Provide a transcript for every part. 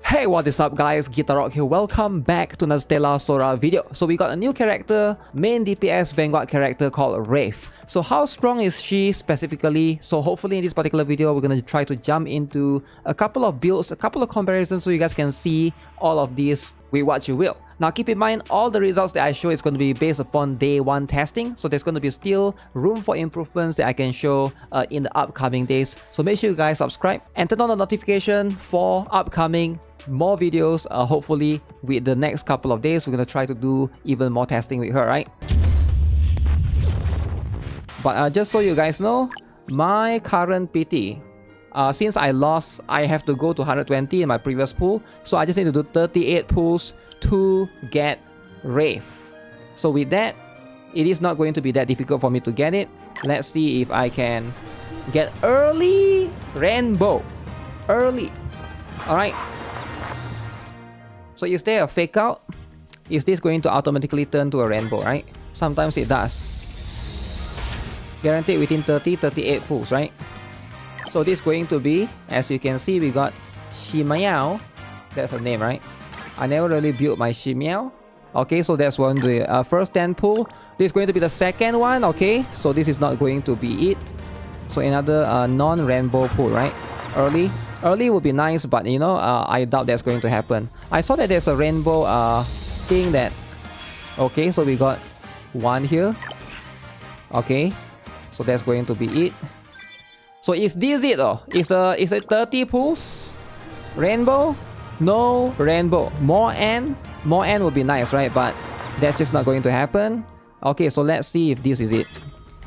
Hey, what is up guys, GuitarRock here, welcome back to another Stella Sora video. So we got a new character, main DPS Vanguard character called Wraith. So how strong is she specifically? So hopefully in this particular video we're going to try to jump into a couple of builds, a couple of comparisons so you guys can see all of these with what you will. Now keep in mind, all the results that I show is going to be based upon day 1 testing. So there's going to be still room for improvements that I can show in the upcoming days. So make sure you guys subscribe and turn on the notification for upcoming more videos. Hopefully with the next couple of days, we're going to try to do even more testing with her, right? But just so you guys know, my current PT, since I lost, I have to go to 120 in my previous pool. So I just need to do 38 pulls to get Wraith. So with that, it is not going to be that difficult for me to get it. Let's see if I can get early rainbow. Early. Alright. So is there a fake out? Is this going to automatically turn to a rainbow, right? Sometimes it does. Guaranteed within 38 pulls, right? So this is going to be, as you can see, we got Shimeow. That's her name, right? I never really built my Shimeow. Okay, so that's one, the first 10 pull. This is going to be the second one, okay? So this is not going to be it. So another non-rainbow pull, right? Early. Early would be nice, but you know, I doubt that's going to happen. I saw that there's a rainbow thing that... Okay, so we got one here. Okay, so that's going to be it. So is this it though? Is it 30 pulls? Rainbow? No rainbow. More N would be nice, right? But that's just not going to happen. Okay, so let's see if this is it.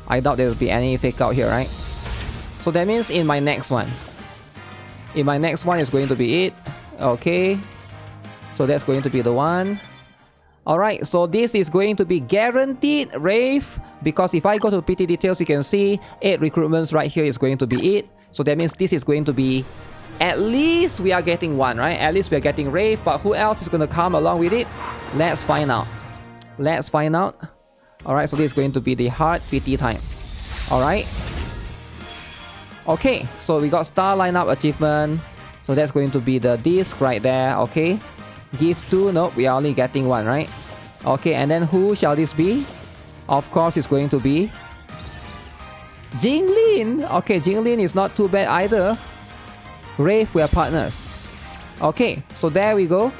I doubt there will be any fake out here, right? So that means in my next one. In my next one is going to be it. Okay. So that's going to be the one. Alright, so this is going to be guaranteed Wraith. Because if I go to PT details, you can see 8 recruitments right here is going to be it. So that means this is going to be... At least we are getting one, right? At least we are getting Wraith. But who else is going to come along with it? Let's find out. Let's find out. Alright, so this is going to be the hard PT time. Alright. Okay, so we got star lineup achievement. So that's going to be the disc right there. Okay. Give 2. Nope, we are only getting 1, right? Okay, and then who shall this be? Of course, it's going to be Jinglin. Okay, Jinglin is not too bad either. Wraith, we are partners. Okay, so there we go.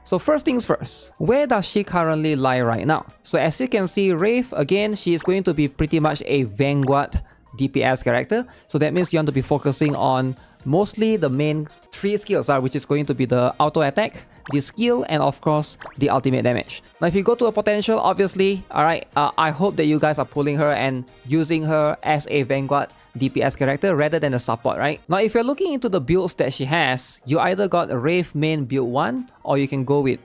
So first things first, where does she currently lie right now? So as you can see, Wraith, again, she is going to be pretty much a Vanguard DPS character. So that means you want to be focusing on mostly the main 3 skills, which is going to be the auto attack, the skill, and of course the ultimate damage. Now if you go to a potential, obviously, alright, I hope that you guys are pulling her and using her as a Vanguard DPS character rather than a support, right? Now if you're looking into the builds that she has, you either got Wraith main build 1 or you can go with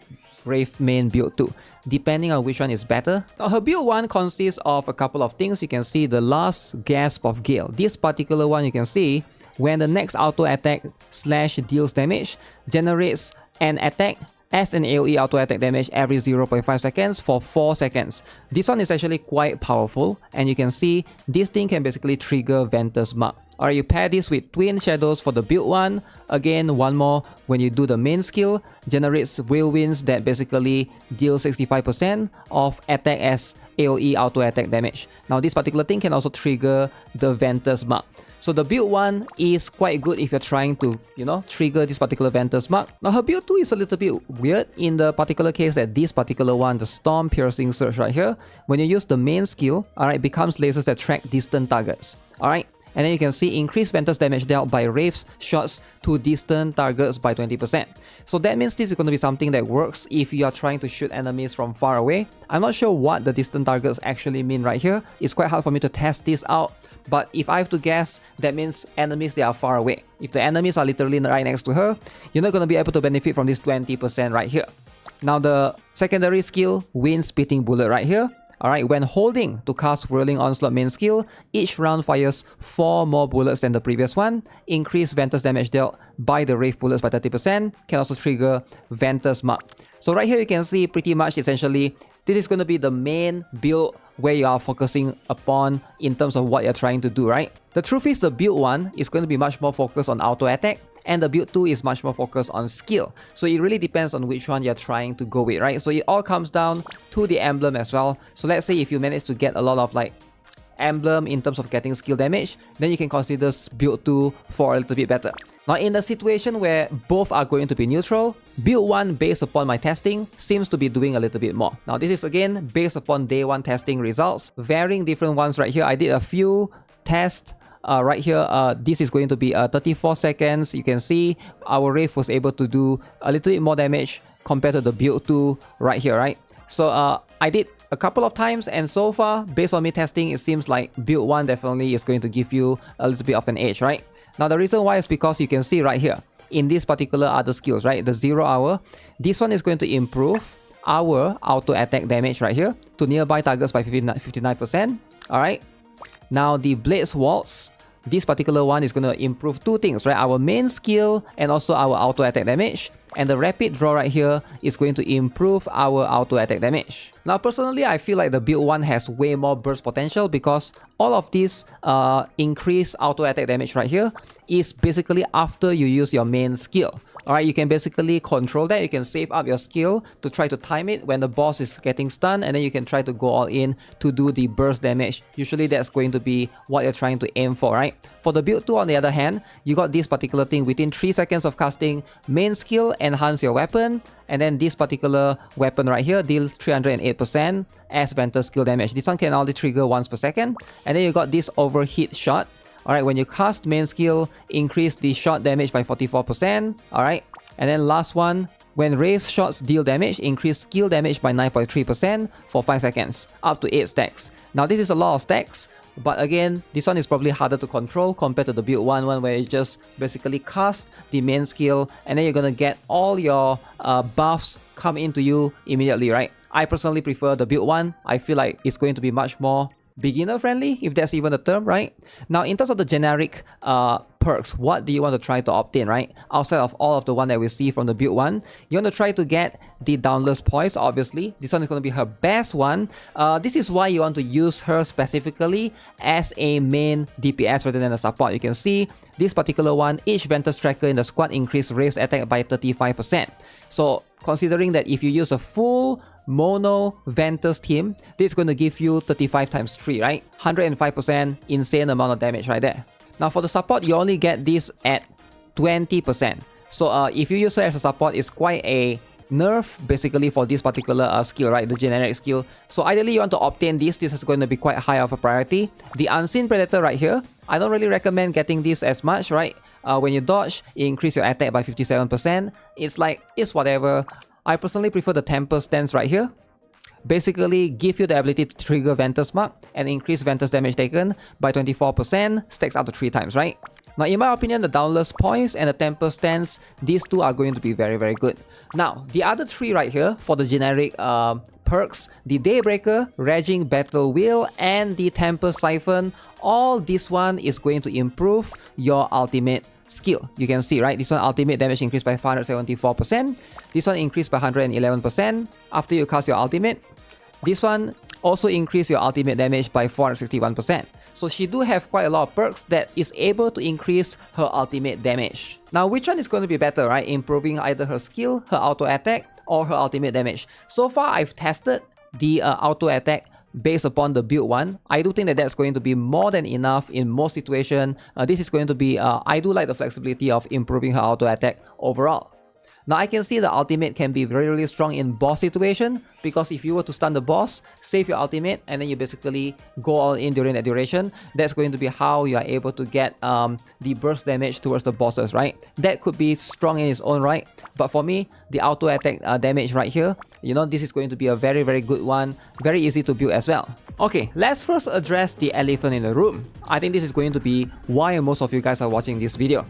Wraith main build 2, depending on which one is better. Now her build 1 consists of a couple of things. You can see the last gasp of Gale. This particular one, you can see when the next auto attack / deals damage, generates an attack as an AoE auto attack damage every 0.5 seconds for 4 seconds. This one is actually quite powerful, and you can see this thing can basically trigger Ventus mark. Or you pair this with Twin Shadows for the build 1. Again, one more when you do the main skill, generates Whirlwinds that basically deal 65% of attack as AoE auto attack damage. Now this particular thing can also trigger the Ventus mark. So the build 1 is quite good if you're trying to, you know, trigger this particular Ventus mark. Now her build 2 is a little bit weird in the particular case that this particular one, the Storm Piercing Surge right here, when you use the main skill, alright, becomes lasers that track distant targets. Alright. And then you can see increased Ventus damage dealt by Wraith's shots to distant targets by 20%. So that means this is going to be something that works if you are trying to shoot enemies from far away. I'm not sure what the distant targets actually mean right here. It's quite hard for me to test this out. But if I have to guess, that means enemies that are far away. If the enemies are literally right next to her, you're not going to be able to benefit from this 20% right here. Now the secondary skill, Wind Spitting Bullet right here. Alright, when holding to cast Whirling Onslaught main skill, each round fires 4 more bullets than the previous one. Increase Ventus damage dealt by the Wraith bullets by 30%. Can also trigger Ventus mark. So right here you can see pretty much essentially this is going to be the main build where you are focusing upon in terms of what you're trying to do, right? The truth is the build 1 is going to be much more focused on auto attack and the build 2 is much more focused on skill. So it really depends on which one you're trying to go with, right? So it all comes down to the emblem as well. So let's say if you manage to get a lot of like emblem in terms of getting skill damage, then you can consider build 2 for a little bit better. Now in the situation where both are going to be neutral, build 1 based upon my testing seems to be doing a little bit more. Now this is again based upon day 1 testing results, varying different ones right here. I did a few tests right here. This is going to be 34 seconds. You can see our Wraith was able to do a little bit more damage compared to the build 2 right here, right? So I did a couple of times, and so far, based on me testing, it seems like build 1 definitely is going to give you a little bit of an edge, right? Now the reason why is because you can see right here, in this particular other skills, right, the 0 hour, this one is going to improve our auto attack damage right here to nearby targets by 59%, alright? Now the Blades Waltz, this particular one is going to improve two things, right? Our main skill and also our auto attack damage. And the rapid draw right here is going to improve our auto attack damage. Now personally, I feel like the build 1 has way more burst potential because all of this increased auto attack damage right here is basically after you use your main skill. Alright, you can basically control that. You can save up your skill to try to time it when the boss is getting stunned, and then you can try to go all in to do the burst damage. Usually that's going to be what you're trying to aim for, right? For the build 2 on the other hand, you got this particular thing within 3 seconds of casting main skill, enhance your weapon, and then this particular weapon right here deals 308% as Ventus skill damage. This one can only trigger once per second, and then you got this overheat shot. Alright, when you cast main skill, increase the shot damage by 44%. Alright, and then last one, when Wraith shots deal damage, increase skill damage by 9.3% for 5 seconds, up to 8 stacks. Now this is a lot of stacks, but again, this one is probably harder to control compared to the build 1 one where you just basically cast the main skill and then you're gonna get all your buffs come into you immediately, right? I personally prefer the build 1. I feel like it's going to be much more beginner friendly, if that's even a term, right? Now in terms of the generic perks, what do you want to try to obtain, right? Outside of all of the one that we see from the build 1, you want to try to get the Dauntless Poise, obviously. This one is going to be her best one. This is why you want to use her specifically as a main DPS rather than a support. You can see this particular one, each Ventus tracker in the squad increased Wraith's attack by 35%. So considering that if you use a full mono Ventus team, this is going to give you 35 times 3, right? 105% insane amount of damage right there. Now for the support, you only get this at 20%. So if you use her as a support, it's quite a nerf basically for this particular skill, right? The generic skill. So ideally you want to obtain this. This is going to be quite high of a priority. The Unseen Predator right here, I don't really recommend getting this as much, right? When you dodge, you increase your attack by 57%. It's whatever. I personally prefer the Temper stance right here. Basically, give you the ability to trigger Ventus Mark and increase Ventus damage taken by 24%, stacks up to 3 times, right? Now, in my opinion, the Dauntless Poise and the Temper stance, these two are going to be very, very good. Now, the other 3 right here for the generic perks, the Daybreaker, Raging Battle Wheel, and the Temper Siphon, all this one is going to improve your ultimate skill. You can see, right? This one ultimate damage increased by 574%. This one increased by 111% after you cast your ultimate. This one also increased your ultimate damage by 461%. So she do have quite a lot of perks that is able to increase her ultimate damage. Now, which one is going to be better, right? Improving either her skill, her auto attack, or her ultimate damage. So far, I've tested the auto attack based upon the build 1. I do think that that's going to be more than enough in most situations. This is going to be, I do like the flexibility of improving her auto attack overall. Now I can see the ultimate can be very, really strong in boss situation, because if you were to stun the boss, save your ultimate, and then you basically go all in during that duration, that's going to be how you are able to get the burst damage towards the bosses, right? That could be strong in its own right, but for me, the auto attack damage right here, you know, this is going to be a very, very good one, very easy to build as well. Okay, let's first address the elephant in the room. I think this is going to be why most of you guys are watching this video.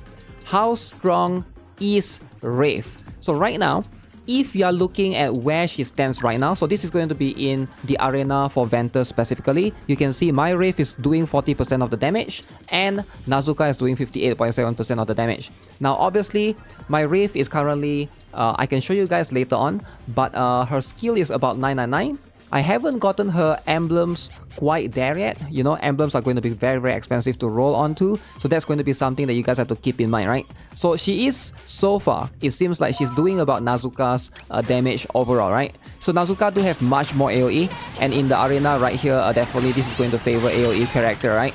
How strong is Wraith? So right now, if you are looking at where she stands right now, so this is going to be in the arena for Ventus specifically, you can see my Wraith is doing 40% of the damage and Nazuka is doing 58.7% of the damage. Now obviously, my Wraith is currently, I can show you guys later on, but her skill is about 999. I haven't gotten her emblems quite there yet. You know, emblems are going to be very, very expensive to roll onto. So that's going to be something that you guys have to keep in mind, right? So she is, so far, it seems like she's doing about Nazuka's damage overall, right? So Nazuka do have much more AoE. And in the arena right here, definitely this is going to favor AoE character, right?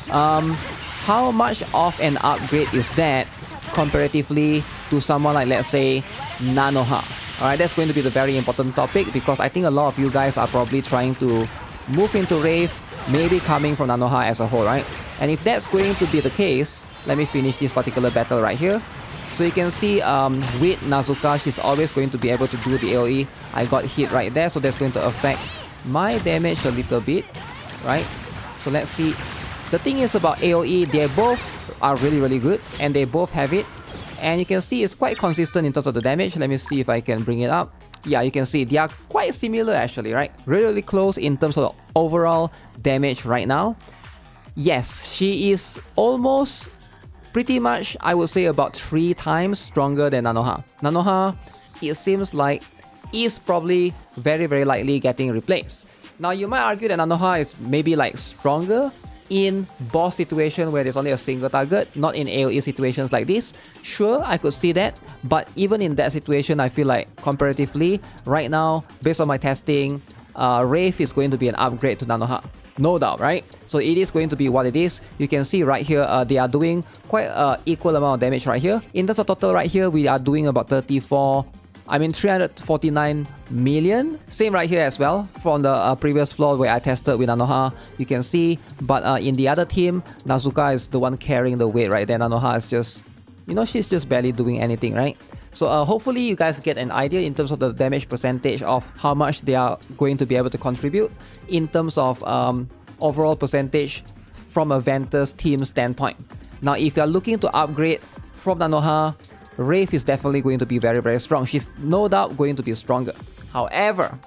How much of an upgrade is that comparatively to someone like, let's say, Nanoha? Alright, that's going to be the very important topic, because I think a lot of you guys are probably trying to move into Wraith, maybe coming from Nanoha as a whole, right? And if that's going to be the case, let me finish this particular battle right here. So you can see with Nazuka, she's always going to be able to do the AoE. I got hit right there, so that's going to affect my damage a little bit, right? So let's see. The thing is about AoE, they both are really, really good, and they both have it. And you can see it's quite consistent in terms of the damage. Let me see if I can bring it up. Yeah, you can see they are quite similar actually, right? Really, really close in terms of the overall damage right now. Yes, she is almost pretty much, I would say, about 3 times stronger than Nanoha. Nanoha, it seems like, is probably very, very likely getting replaced. Now, you might argue that Nanoha is maybe like stronger in boss situation where there's only a single target, not in AoE situations like this. Sure, I could see that, but even in that situation, I feel like comparatively, right now, based on my testing, Wraith is going to be an upgrade to Nanoha. No doubt, right? So it is going to be what it is. You can see right here, they are doing quite equal amount of damage right here. In terms of total right here, we are doing about 349 million. Same right here as well from the previous floor where I tested with Nanoha. You can see, but in the other team, Nazuka is the one carrying the weight right there. Nanoha is just, you know, she's just barely doing anything, right? So hopefully you guys get an idea in terms of the damage percentage of how much they are going to be able to contribute in terms of overall percentage from a Ventus team standpoint. Now, if you are looking to upgrade from Nanoha, Wraith is definitely going to be very, very strong. She's no doubt going to be stronger. However,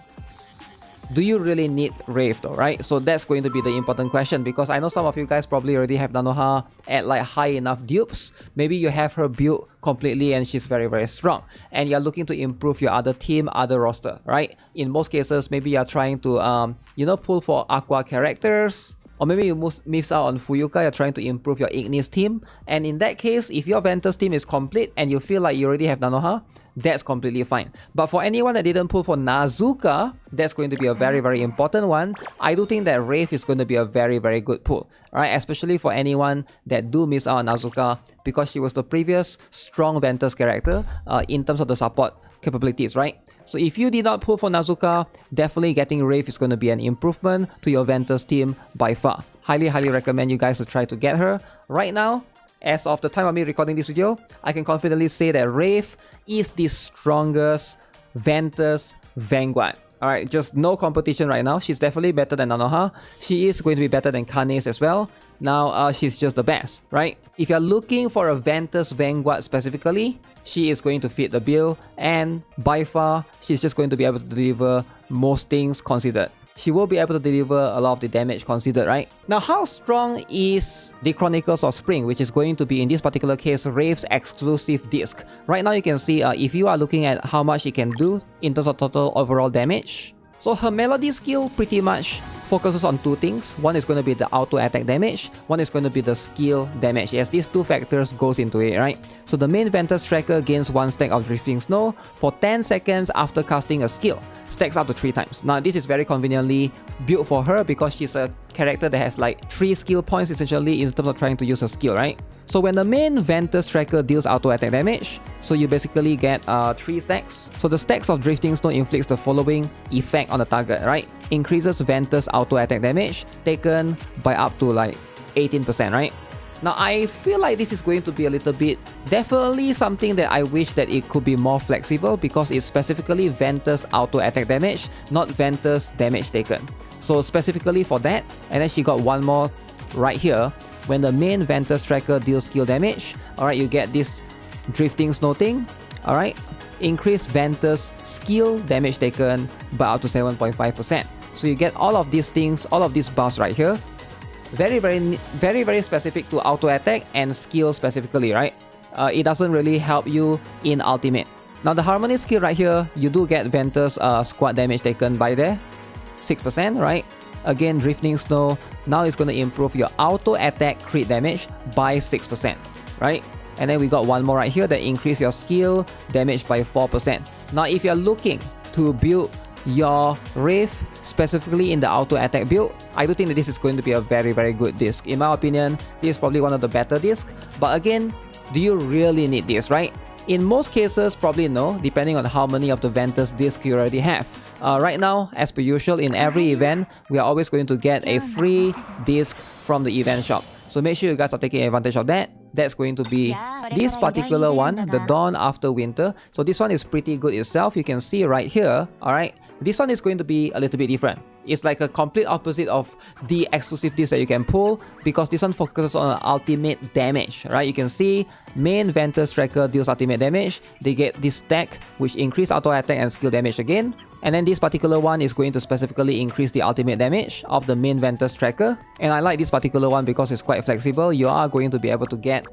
do you really need Wraith though, right? So that's going to be the important question, because I know some of you guys probably already have Nanoha at like high enough dupes. Maybe you have her built completely and she's very, very strong, and you're looking to improve your other team, other roster, right? In most cases, maybe you're trying to you know, pull for Aqua characters, or maybe you miss out on Fuyuka, you're trying to improve your Ignis team. And in that case, if your Ventus team is complete and you feel like you already have Nanoha, that's completely fine. But for anyone that didn't pull for Nazuka, that's going to be a very, very important one. I do think that Wraith is going to be a very, very good pull, right? Especially for anyone that do miss out on Nazuka, because she was the previous strong Ventus character in terms of the support capabilities, right? So if you did not pull for Nazuka, definitely getting Wraith is going to be an improvement to your Ventus team by far. Highly, highly recommend you guys to try to get her. Right now, as of the time of me recording this video, I can confidently say that Wraith is the strongest Ventus Vanguard. Alright, just no competition right now. She's definitely better than Nanoha. She is going to be better than Kanes as well. Now, she's just the best, right? If you're looking for a Ventus Vanguard specifically, she is going to fit the bill, and by far, she's just going to be able to deliver most things considered. She will be able to deliver a lot of the damage considered, right? Now, how strong is the Chronicles of Spring, which is going to be, in this particular case, Wraith's exclusive disc? Right now, you can see if you are looking at how much it can do in terms of total overall damage. So her Melody skill pretty much focuses on 2 things. One is going to be the auto attack damage, one is going to be the skill damage. Yes, these 2 factors goes into it, right? So the main Ventus tracker gains 1 stack of Drifting Snow for 10 seconds after casting a skill. Stacks up to 3 times. Now, this is very conveniently built for her because she's a character that has like 3 skill points essentially in terms of trying to use her skill, right? So when the main Ventus tracker deals auto attack damage, so you basically get 3 stacks. So the stacks of Drifting Snow inflicts the following effect on the target, right? Increases Ventus auto attack damage taken by up to like 18%, right? Now, I feel like this is going to be a little bit, definitely something that I wish that it could be more flexible, because it's specifically Ventus auto attack damage, not Ventus damage taken. So specifically for that, and then she got one more right here. When the main Ventus tracker deals skill damage, alright, you get this Drifting Snow thing, alright? Increase Ventus skill damage taken by up to 7.5%. So you get all of these things, all of these buffs right here. Very, very specific to auto attack and skill specifically, right? It doesn't really help you in ultimate. Now the Harmony skill right here, you do get Ventus squad damage taken by there. 6%, right? Again, Drifting Snow, now it's going to improve your auto attack crit damage by 6%, right? And then we got one more right here that increase your skill damage by 4%. Now, if you're looking to build your Wraith specifically in the auto attack build, I do think that this is going to be a very, very good disc. In my opinion, this is probably one of the better discs. But again, do you really need this, right? In most cases, probably no, depending on how many of the Ventus discs you already have. Right now, as per usual, in every event, we are always going to get a free disc from the event shop. So make sure you guys are taking advantage of that. That's going to be this particular one, the Dawn After Winter. So this one is pretty good itself. You can see right here, alright. This one is going to be a little bit different. It's like a complete opposite of the exclusive disc that you can pull, because this one focuses on ultimate damage, right? You can see main Ventus tracker deals ultimate damage. They get this stack which increase auto attack and skill damage again. And then this particular one is going to specifically increase the ultimate damage of the main Ventus tracker. And I like this particular one because it's quite flexible. You are going to be able to get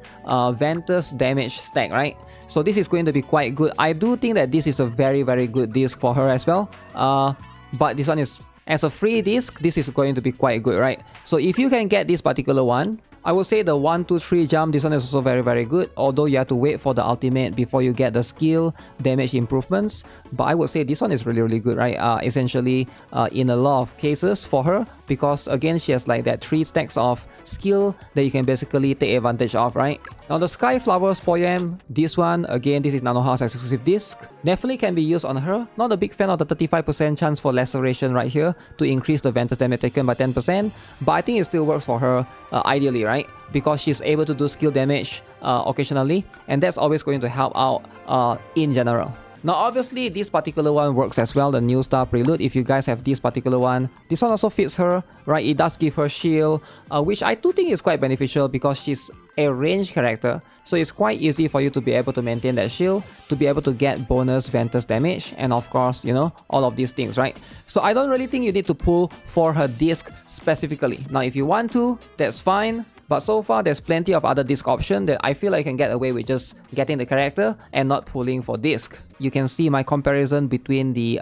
Ventus damage stack, right? So this is going to be quite good. I do think that this is a very, very good disc for her as well. But this one is, as a free disc, this is going to be quite good, right? So if you can get this particular one, I would say the 1, 2, 3 jump, this one is also very, very good. Although you have to wait for the ultimate before you get the skill damage improvements. But I would say this one is really, really good, right? Essentially, in a lot of cases for her, because again, she has like that 3 stacks of skill that you can basically take advantage of, right? Now the Sky Flowers Poem, this one, again, this is Nanohouse exclusive disc. Definitely can be used on her. Not a big fan of the 35% chance for laceration right here to increase the Ventus damage taken by 10%. But I think it still works for her ideally, right? Because she's able to do skill damage occasionally, and that's always going to help out in general. Now obviously this particular one works as well, the New Star Prelude. If you guys have this particular one, this one also fits her, right? It does give her shield, which I do think is quite beneficial because she's a ranged character. So it's quite easy for you to be able to maintain that shield, to be able to get bonus Ventus damage, and of course, you know, all of these things, right? So I don't really think you need to pull for her disc specifically. Now if you want to, that's fine. But so far, there's plenty of other disc options that I feel like I can get away with just getting the character and not pulling for disc. You can see my comparison between the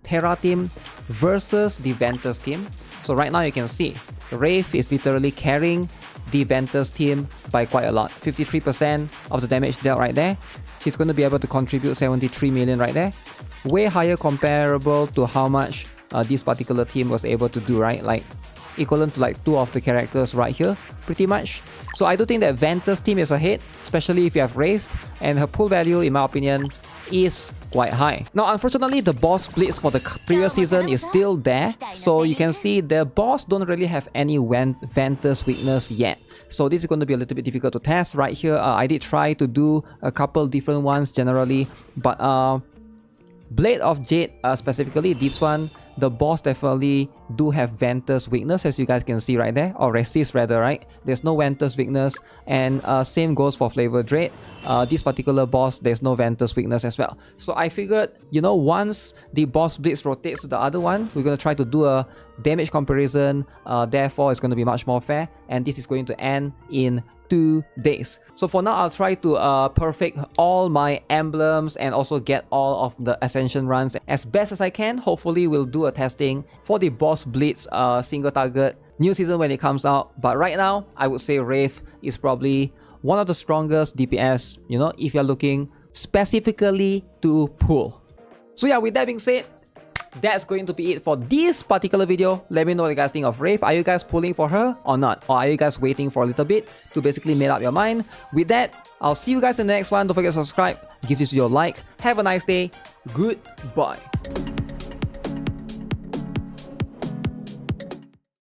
Terra team versus the Ventus team. So right now you can see Wraith is literally carrying the Ventus team by quite a lot. 53% of the damage dealt right there. She's going to be able to contribute 73 million right there. Way higher comparable to how much this particular team was able to do, right? Like equivalent to like 2 of the characters right here, pretty much. So I do think that Ventus team is ahead, especially if you have Wraith, and her pull value, in my opinion, is quite high. Now, unfortunately, the boss blitz for the previous season is still there, so you can see the boss don't really have any Ventus weakness yet. So this is going to be a little bit difficult to test right here. I did try to do a couple different ones generally, but Blade of Jade specifically, this one, the boss definitely do have Ventus weakness, as you guys can see right there, or resist rather, right? There's no Ventus weakness, and same goes for Flavor Dread. This particular boss, there's no Ventus weakness as well. So I figured, you know, once the boss blitz rotates to the other one, we're going to try to do a damage comparison. Therefore, it's going to be much more fair, and this is going to end in 2 days. So for now, I'll try to perfect all my emblems and also get all of the Ascension runs as best as I can. Hopefully, we'll do a testing for the boss blitz single target new season when it comes out. But right now, I would say Wraith is probably one of the strongest DPS, you know, if you're looking specifically to pull. So yeah, with that being said, that's going to be it for this particular video. Let me know what you guys think of Wraith. Are you guys pulling for her or not? Or are you guys waiting for a little bit to basically make up your mind? With that, I'll see you guys in the next one. Don't forget to subscribe. Give this video a like. Have a nice day. Goodbye.